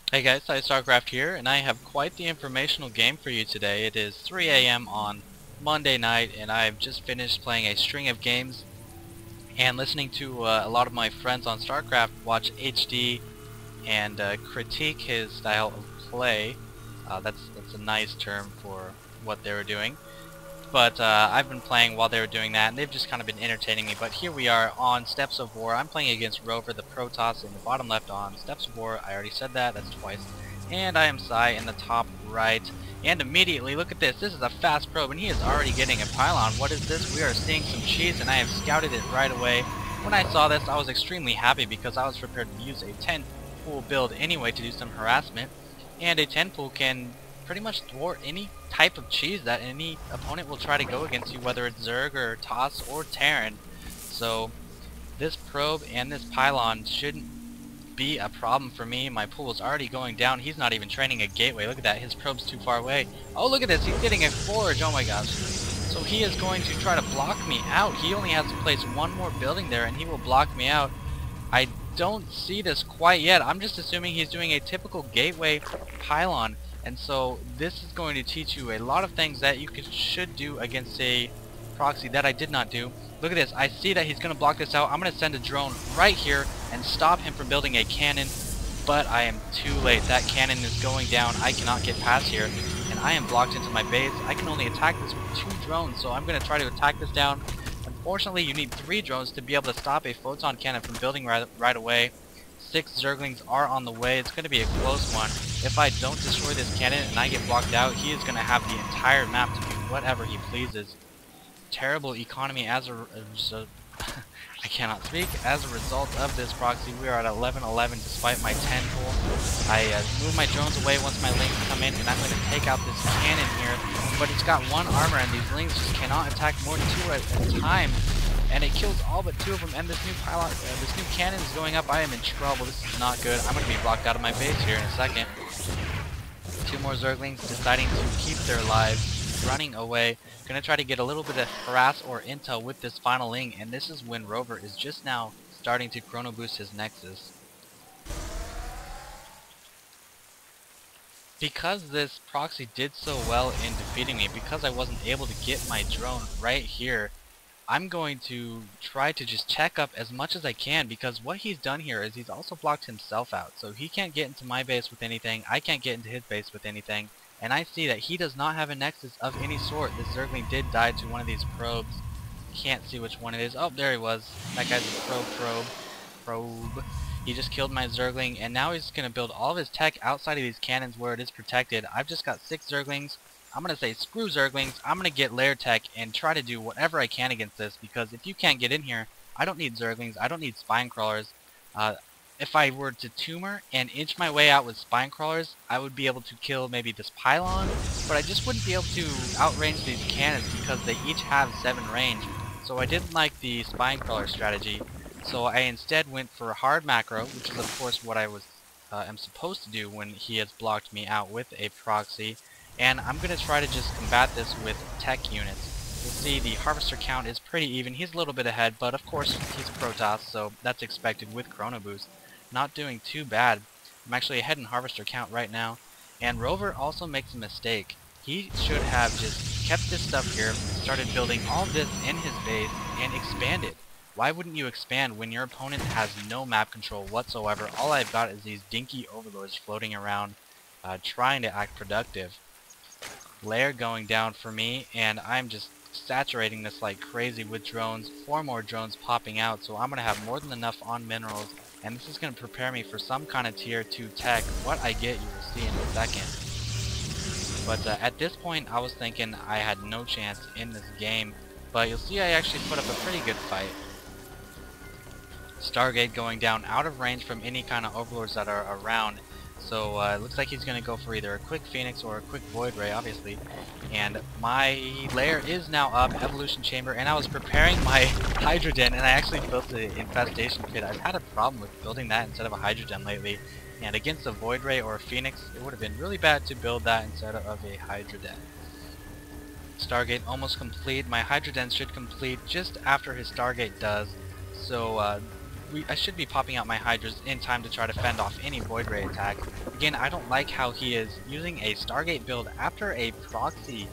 Hey guys, PsyStarcraft here, and I have quite the informational game for you today. It is 3 a.m. on Monday night, and I've just finished playing a string of games and listening to a lot of my friends on StarCraft watch HD and critique his style of play. That's a nice term for what they were doing. But I've been playing while they were doing that, and they've just kind of been entertaining me. But here we are on Steps of War. I'm playing against Rover, the Protoss, in the bottom left on Steps of War. I already said that. That's twice. And I am Psy in the top right. And immediately, look at this. This is a fast probe, and he is already getting a pylon. What is this? We are seeing some cheese, and I have scouted it right away. When I saw this, I was extremely happy because I was prepared to use a 10-pool build anyway to do some harassment. And a 10-pool can pretty much thwart any type of cheese that any opponent will try to go against you, whether it's Zerg or Toss or Terran. So this probe and this pylon shouldn't be a problem for me. My pool is already going down. He's not even training a gateway. Look at that. His probe's too far away. Oh, look at this. He's getting a forge. Oh my gosh. So he is going to try to block me out. He only has to place one more building there and he will block me out. I don't see this quite yet. I'm just assuming he's doing a typical gateway pylon. And so this is going to teach you a lot of things that you should do against a proxy that I did not do. Look at this. I see that he's going to block this out. I'm going to send a drone right here and stop him from building a cannon. But I am too late. That cannon is going down. I cannot get past here. And I am blocked into my base. I can only attack this with 2 drones. So I'm going to try to attack this down. Unfortunately, you need 3 drones to be able to stop a photon cannon from building right away. 6 Zerglings are on the way. It's going to be a close one. If I don't destroy this cannon and I get blocked out, he is going to have the entire map to do whatever he pleases. Terrible economy as a I cannot speak. As a result of this proxy, we are at 11-11 despite my 10 pull. I move my drones away once my links come in, and I'm going to take out this cannon here. But it's got 1 armor, and these links just cannot attack more than 2 at a time. And it kills all but 2 of them, and this new pylon, this new cannon is going up. I am in trouble. This is not good. I'm going to be blocked out of my base here in a second. 2 more Zerglings deciding to keep their lives, running away. Going to try to get a little bit of harass or intel with this final link, and this is when Rover is just now starting to chrono boost his Nexus. Because this proxy did so well in defeating me, because I wasn't able to get my drone right here, I'm going to try to just check up as much as I can, because what he's done here is he's also blocked himself out. So he can't get into my base with anything, I can't get into his base with anything, and I see that he does not have a Nexus of any sort. This Zergling did die to one of these probes. Can't see which one it is. Oh, there he was. That guy's a probe. He just killed my Zergling, and now he's going to build all of his tech outside of these cannons where it is protected. I've just got 6 Zerglings. I'm going to say screw Zerglings. I'm going to get lair tech and try to do whatever I can against this, because if you can't get in here, I don't need Zerglings. I don't need spine crawlers. If I were to tumor and inch my way out with spine crawlers, I would be able to kill maybe this pylon, but I just wouldn't be able to outrange these cannons because they each have 7 range. So I didn't like the spine crawler strategy. So I instead went for hard macro, which is of course what I am supposed to do when he has blocked me out with a proxy. And I'm going to try to just combat this with tech units. You'll see the harvester count is pretty even. He's a little bit ahead, but of course he's a Protoss, so that's expected with Chrono Boost. Not doing too bad. I'm actually ahead in harvester count right now. And Rover also makes a mistake. He should have just kept this stuff here, started building all this in his base, and expanded. Why wouldn't you expand when your opponent has no map control whatsoever? All I've got is these dinky overlords floating around, trying to act productive. Lair going down for me, and I'm just saturating this like crazy with drones. 4 more drones popping out, so I'm going to have more than enough on minerals, and this is going to prepare me for some kind of tier 2 tech. What I get you will see in a second. But at this point I was thinking I had no chance in this game, but you'll see I actually put up a pretty good fight. Stargate going down out of range from any kind of overlords that are around. So it looks like he's going to go for either a quick Phoenix or a quick Void Ray, obviously. And my lair is now up, Evolution Chamber, and I was preparing my Hydra Den, and I actually built the Infestation Pit. I've had a problem with building that instead of a Hydra Den lately. And against a Void Ray or a Phoenix, it would have been really bad to build that instead of a Hydra Den. Stargate almost complete. My Hydra Den should complete just after his Stargate does. So I should be popping out my Hydras in time to try to fend off any Void Ray attack. Again, I don't like how he is using a Stargate build after a proxy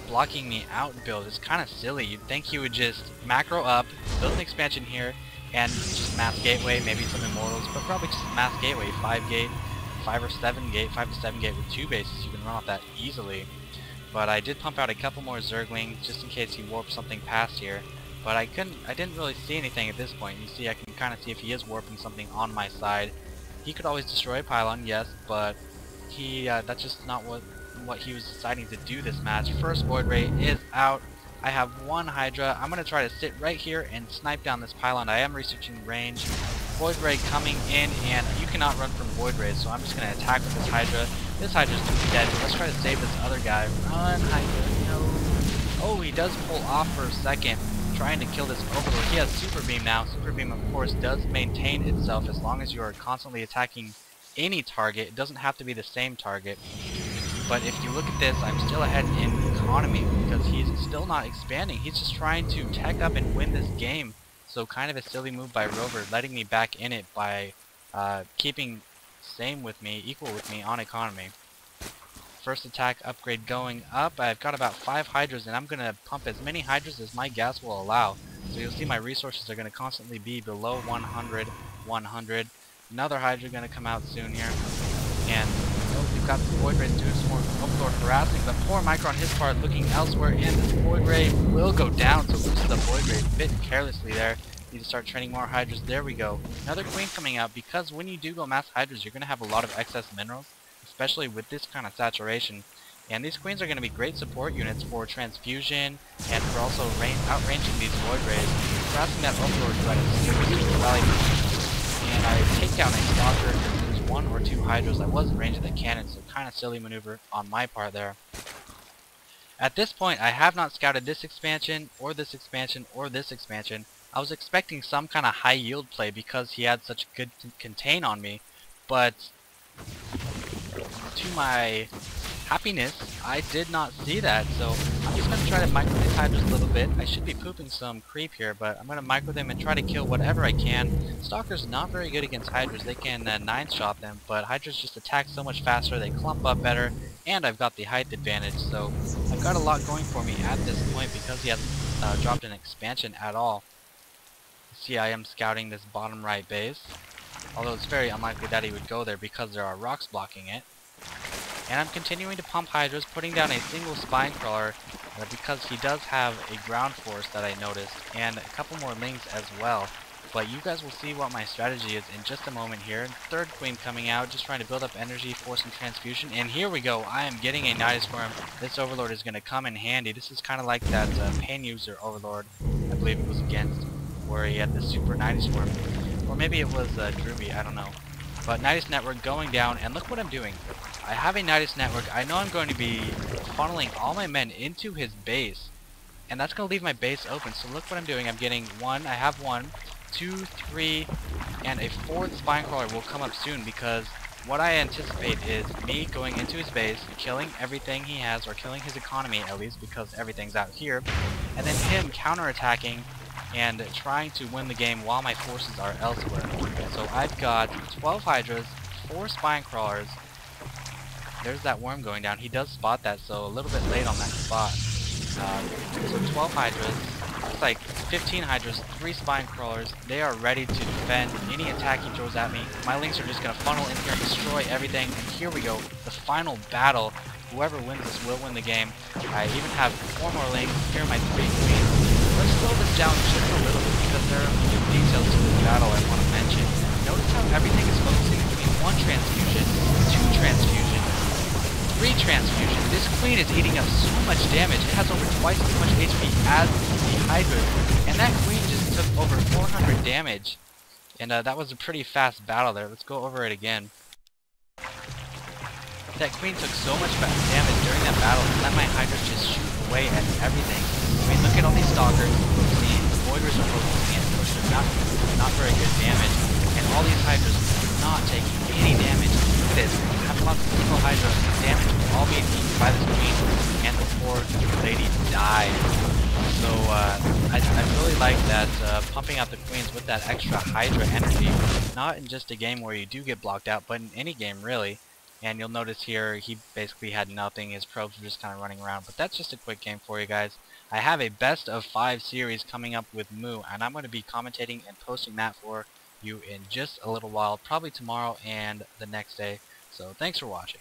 blocking me out build. It's kind of silly. You'd think he would just macro up, build an expansion here, and just mass gateway, maybe some immortals, but probably just mass gateway, 5 gate, 5 or 7 gate, 5 to 7 gate with 2 bases. You can run off that easily. But I did pump out a couple more Zerglings just in case he warped something past here. But I didn't really see anything at this point. You see, I can kind of see if he is warping something on my side. He could always destroy a pylon, yes, but that's just not what he was deciding to do this match. First Void Ray is out. I have 1 Hydra. I'm going to try to sit right here and snipe down this pylon. I am researching range. Void Ray coming in, and you cannot run from Void Rays, so I'm just going to attack with this Hydra. This Hydra's dead, but let's try to save this other guy. Run, Hydra, no. Oh, he does pull off for a second, trying to kill this Overlord. He has Super Beam now. Super Beam, of course, does maintain itself as long as you are constantly attacking any target. It doesn't have to be the same target. But if you look at this, I'm still ahead in economy because he's still not expanding. He's just trying to tech up and win this game. So kind of a silly move by Rover, letting me back in it by keeping equal with me on economy. First attack upgrade going up. I've got about 5 Hydras, and I'm going to pump as many Hydras as my gas will allow. So you'll see my resources are going to constantly be below 100, 100. Another Hydra going to come out soon here. And we've got the Void Ray doing some more Overlord harassing, but poor Micro on his part looking elsewhere, and this Void Ray will go down, so loses the Void Ray a bit carelessly there. Need to start training more Hydras. There we go. Another Queen coming out, because when you do go mass Hydras, you're going to have a lot of excess minerals, especially with this kind of saturation. And these Queens are going to be great support units for transfusion and for also outranging these Void Rays. Harassing that Overlord who had a super rally, and I take down a Stalker. There's 1 or 2 Hydras. I was in range of the cannon, so kind of silly maneuver on my part there. At this point, I have not scouted this expansion, or this expansion, or this expansion. I was expecting some kind of high yield play because he had such good contain on me, but to my happiness, I did not see that. So I'm just going to try to micro these Hydras a little bit. I should be pooping some creep here, but I'm going to micro them and try to kill whatever I can. Stalker's not very good against Hydras. They can 9-shot them, but Hydras just attack so much faster, they clump up better, and I've got the height advantage. So I've got a lot going for me at this point because he hasn't dropped an expansion at all. See, I am scouting this bottom right base, although it's very unlikely that he would go there because there are rocks blocking it. And I'm continuing to pump Hydras, putting down a single Spine Crawler because he does have a ground force that I noticed, and a couple more Lings as well. But you guys will see what my strategy is in just a moment here. Third Queen coming out, just trying to build up energy for some transfusion. And here we go, I am getting a Nidus Worm. This Overlord is going to come in handy. This is kind of like that Pain User Overlord, I believe it was against, where he had the super Nidus Worm. Or maybe it was Druby, I don't know. But Nidus Network going down, and look what I'm doing. I have a Nidus Network. I know I'm going to be funneling all my men into his base, and that's going to leave my base open. So look what I'm doing. I'm getting 1, I have 1, 2, 3, and a 4th Spine Crawler will come up soon, because what I anticipate is me going into his base, killing everything he has, or killing his economy at least, because everything's out here, and then him counterattacking and trying to win the game while my forces are elsewhere. So I've got 12 Hydras, 4 Spine Crawlers. There's that worm going down. He does spot that, so a little bit late on that spot. So 12 Hydras, it's like 15 Hydras, 3 Spine Crawlers. They are ready to defend any attack he throws at me. My Lings are just going to funnel in here and destroy everything. And here we go, the final battle. Whoever wins this will win the game. I even have 4 more Lings. Here are my 3 Queens. Let's slow this down just a little bit because there are a few details to this battle I want to mention. Notice how everything is focusing between 1 transfusion, 2 transfusion, 3 transfusion. This Queen is eating up so much damage. It has over twice as much HP as the Hydra, and that Queen just took over 400 damage. And that was a pretty fast battle there. Let's go over it again. That Queen took so much damage during that battle and let my Hydras just shoot away at everything. I mean, look at all these Stalkers. See, the Voiders are focusing in, which are not very good damage. And all these Hydras are not taking any damage. Look at this. I have lots of single Hydra damage all being eaten by this Queen. And the poor lady died. So I really like that pumping out the queens with that extra Hydra energy, not in just a game where you do get blocked out, but in any game really. And you'll notice here he basically had nothing, his probes were just kind of running around, but that's just a quick game for you guys. I have a best of 5 series coming up with Moo, and I'm going to be commentating and posting that for you in just a little while, probably tomorrow and the next day. So thanks for watching.